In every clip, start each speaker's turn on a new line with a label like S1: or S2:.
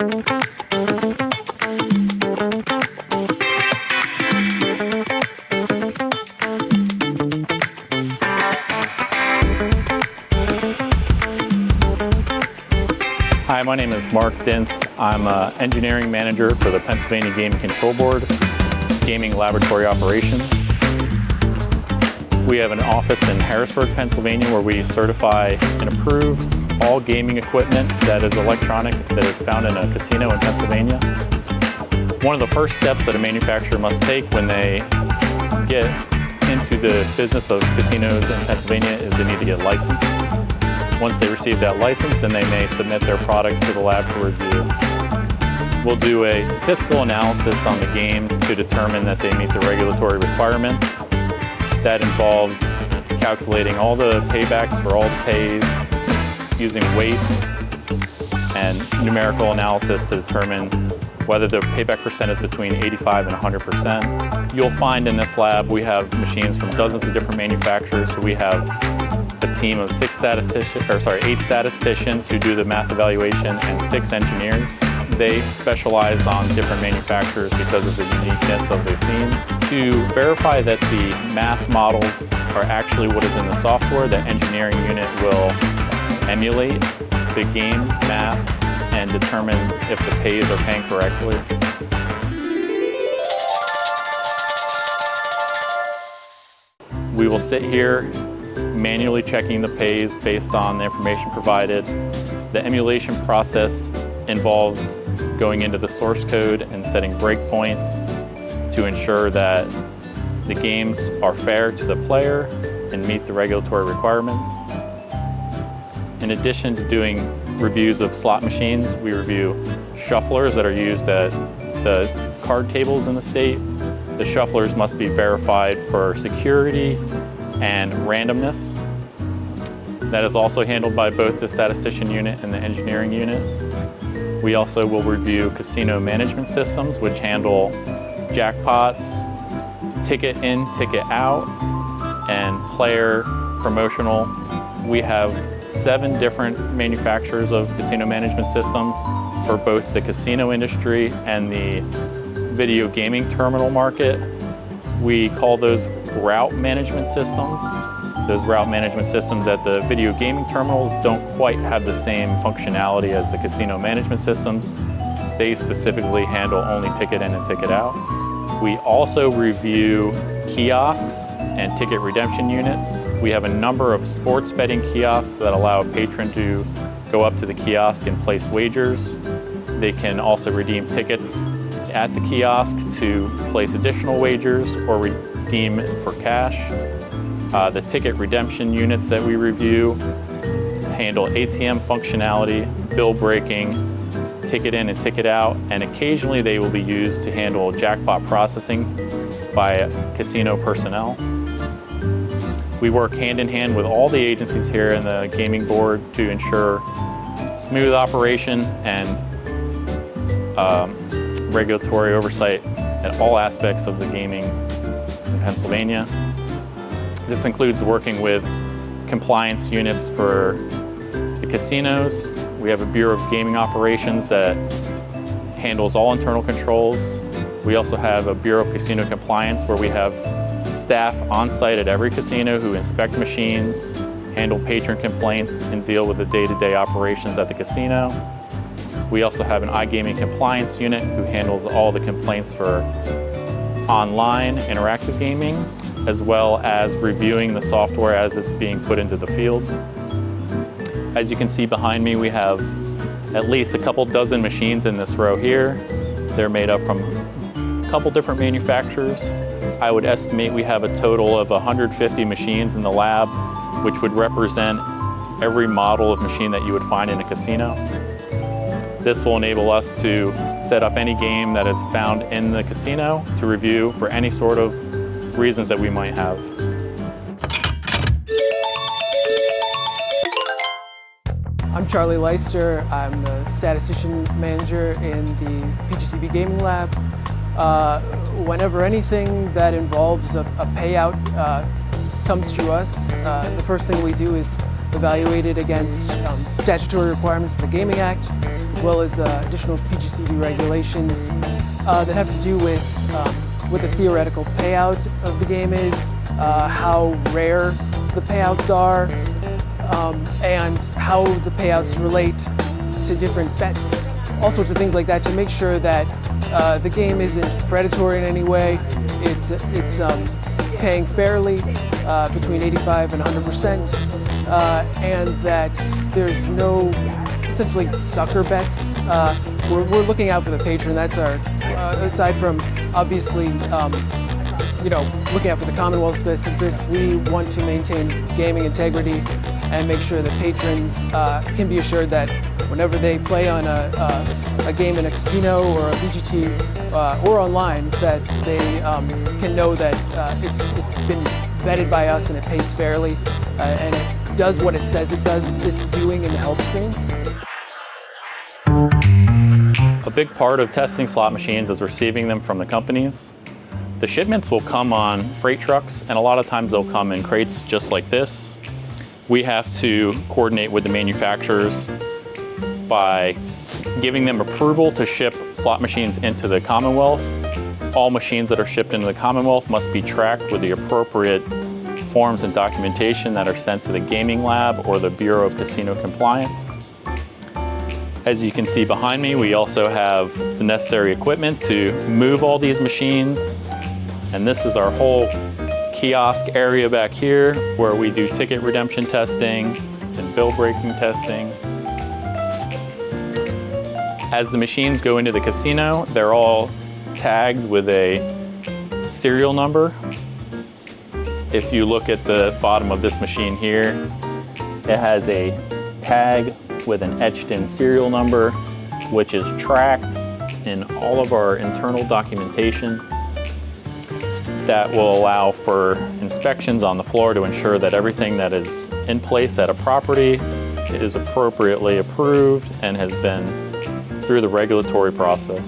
S1: Hi, my name is Mark Dintz. I'm an engineering manager for the Pennsylvania Gaming Control Board, Gaming Laboratory Operations. We have an office in Harrisburg, Pennsylvania, where we certify and approve all gaming equipment that is electronic that is found in a casino in Pennsylvania. One of the first steps that a manufacturer must take when they get into the business of casinos in Pennsylvania is they need to get licensed. Once they receive that license, then they may submit their products to the lab for review. We'll do a statistical analysis on the games to determine that they meet the regulatory requirements. That involves calculating all the paybacks for all the pays, using weights and numerical analysis to determine whether the payback percent is between 85 and 100%. You'll find in this lab we have machines from dozens of different manufacturers. So we have a team of 8 statisticians who do the math evaluation and 6 engineers. They specialize on different manufacturers because of the uniqueness of their themes. To verify that the math models are actually what is in the software, the engineering unit will emulate the game math and determine if the pays are paying correctly. We will sit here manually checking the pays based on the information provided. The emulation process involves going into the source code and setting breakpoints to ensure that the games are fair to the player and meet the regulatory requirements. In addition to doing reviews of slot machines, we review shufflers that are used at the card tables in the state. The shufflers must be verified for security and randomness. That is also handled by both the statistician unit and the engineering unit. We also will review casino management systems, which handle jackpots, ticket in, ticket out, and player promotional. We have 7 different manufacturers of casino management systems for both the casino industry and the video gaming terminal market. We call those route management systems. Those route management systems at the video gaming terminals don't quite have the same functionality as the casino management systems. They specifically handle only ticket in and ticket out. We also review kiosks and ticket redemption units. We have a number of sports betting kiosks that allow a patron to go up to the kiosk and place wagers. They can also redeem tickets at the kiosk to place additional wagers or redeem for cash. The ticket redemption units that we review handle ATM functionality, bill breaking, ticket in and ticket out, and occasionally they will be used to handle jackpot processing by casino personnel. We work hand in hand with all the agencies here in the gaming board to ensure smooth operation and regulatory oversight at all aspects of the gaming in Pennsylvania. This includes working with compliance units for the casinos. We have a Bureau of Gaming Operations that handles all internal controls. We also have a Bureau of Casino Compliance where we have staff on site at every casino who inspect machines, handle patron complaints, and deal with the day-to-day operations at the casino. We also have an iGaming compliance unit who handles all the complaints for online interactive gaming, as well as reviewing the software as it's being put into the field. As you can see behind me, we have at least a couple dozen machines in this row here. They're made up from a couple different manufacturers. I would estimate we have a total of 150 machines in the lab, which would represent every model of machine that you would find in a casino. This will enable us to set up any game that is found in the casino to review for any sort of reasons that we might have.
S2: I'm Charlie Leister. I'm the statistician manager in the PGCB Gaming Lab. Whenever anything that involves a payout comes to us, the first thing we do is evaluate it against statutory requirements of the Gaming Act, well as additional PGCB regulations that have to do with what the theoretical payout of the game is, how rare the payouts are, and how the payouts relate to different bets, all sorts of things like that, to make sure that the game isn't predatory in any way. It's paying fairly between 85 and 100%, and that there's no essentially sucker bets. We're looking out for the patron. That's our, aside from obviously, looking out for the Commonwealth's best interests, we want to maintain gaming integrity and make sure that patrons can be assured that whenever they play on a game in a casino or a VGT or online, that they can know that it's been vetted by us and it pays fairly and it does what it says it does. It's doing in the help screens.
S1: A big part of testing slot machines is receiving them from the companies. The shipments will come on freight trucks, and a lot of times they'll come in crates just like this. We have to coordinate with the manufacturers by giving them approval to ship slot machines into the Commonwealth. All machines that are shipped into the Commonwealth must be tracked with the appropriate forms and documentation that are sent to the gaming lab or the Bureau of Casino Compliance. As you can see behind me, we also have the necessary equipment to move all these machines. And this is our whole kiosk area back here where we do ticket redemption testing and bill breaking testing. As the machines go into the casino, they're all tagged with a serial number. If you look at the bottom of this machine here, it has a tag with an etched-in serial number, which is tracked in all of our internal documentation. That will allow for inspections on the floor to ensure that everything that is in place at a property is appropriately approved and has been through the regulatory process.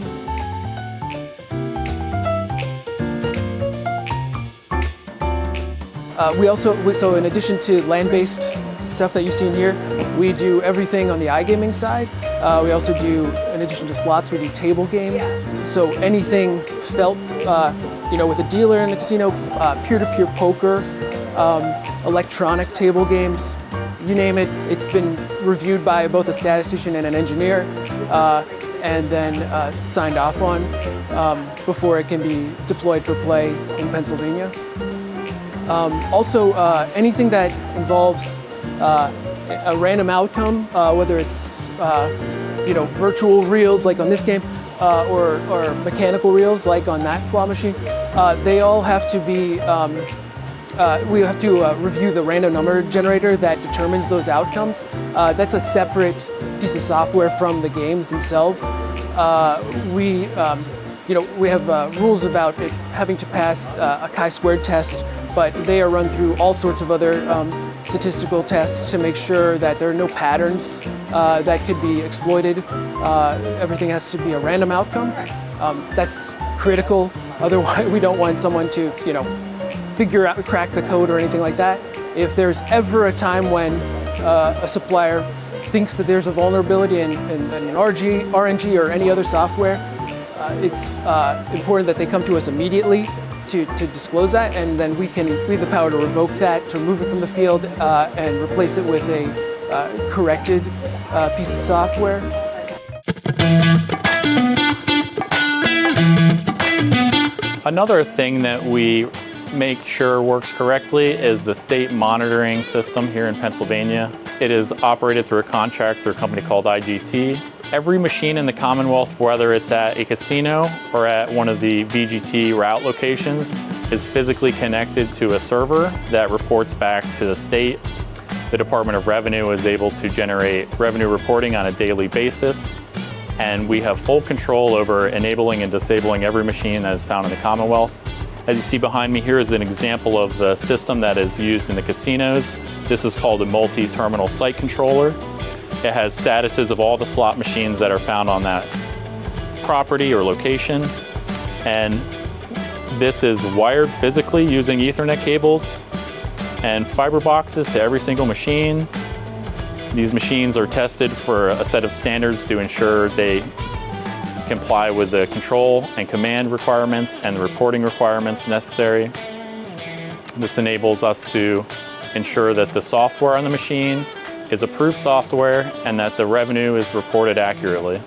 S2: So in addition to land-based stuff that you see in here, we do everything on the iGaming side. We also do, in addition to slots, we do table games. So anything felt, with a dealer in the casino, peer-to-peer poker, electronic table games, you name it. It's been reviewed by both a statistician and an engineer, and then signed off on before it can be deployed for play in Pennsylvania. Also, anything that involves a random outcome, whether it's virtual reels like on this game, or mechanical reels like on that slot machine, they all have to be, we have to review the random number generator that determines those outcomes. That's a separate piece of software from the games themselves. We have rules about it having to pass a chi-squared test, but they are run through all sorts of other statistical tests to make sure that there are no patterns that could be exploited. Everything has to be a random outcome. That's critical. Otherwise, we don't want someone to, crack the code or anything like that. If there's ever a time when a supplier thinks that there's a vulnerability in an RNG or any other software, it's important that they come to us immediately to disclose that, and then we have the power to revoke that, to remove it from the field, and replace it with a corrected piece of software.
S1: Another thing that we make sure works correctly is the state monitoring system here in Pennsylvania. It is operated through a contract through a company called IGT. Every machine in the Commonwealth, whether it's at a casino or at one of the VGT route locations, is physically connected to a server that reports back to the state. The Department of Revenue is able to generate revenue reporting on a daily basis, and we have full control over enabling and disabling every machine that is found in the Commonwealth. As you see behind me here is an example of the system that is used in the casinos. This is called a multi-terminal site controller. It has statuses of all the slot machines that are found on that property or location. And this is wired physically using Ethernet cables and fiber boxes to every single machine. These machines are tested for a set of standards to ensure they comply with the control and command requirements and the reporting requirements necessary. This enables us to ensure that the software on the machine is approved software and that the revenue is reported accurately.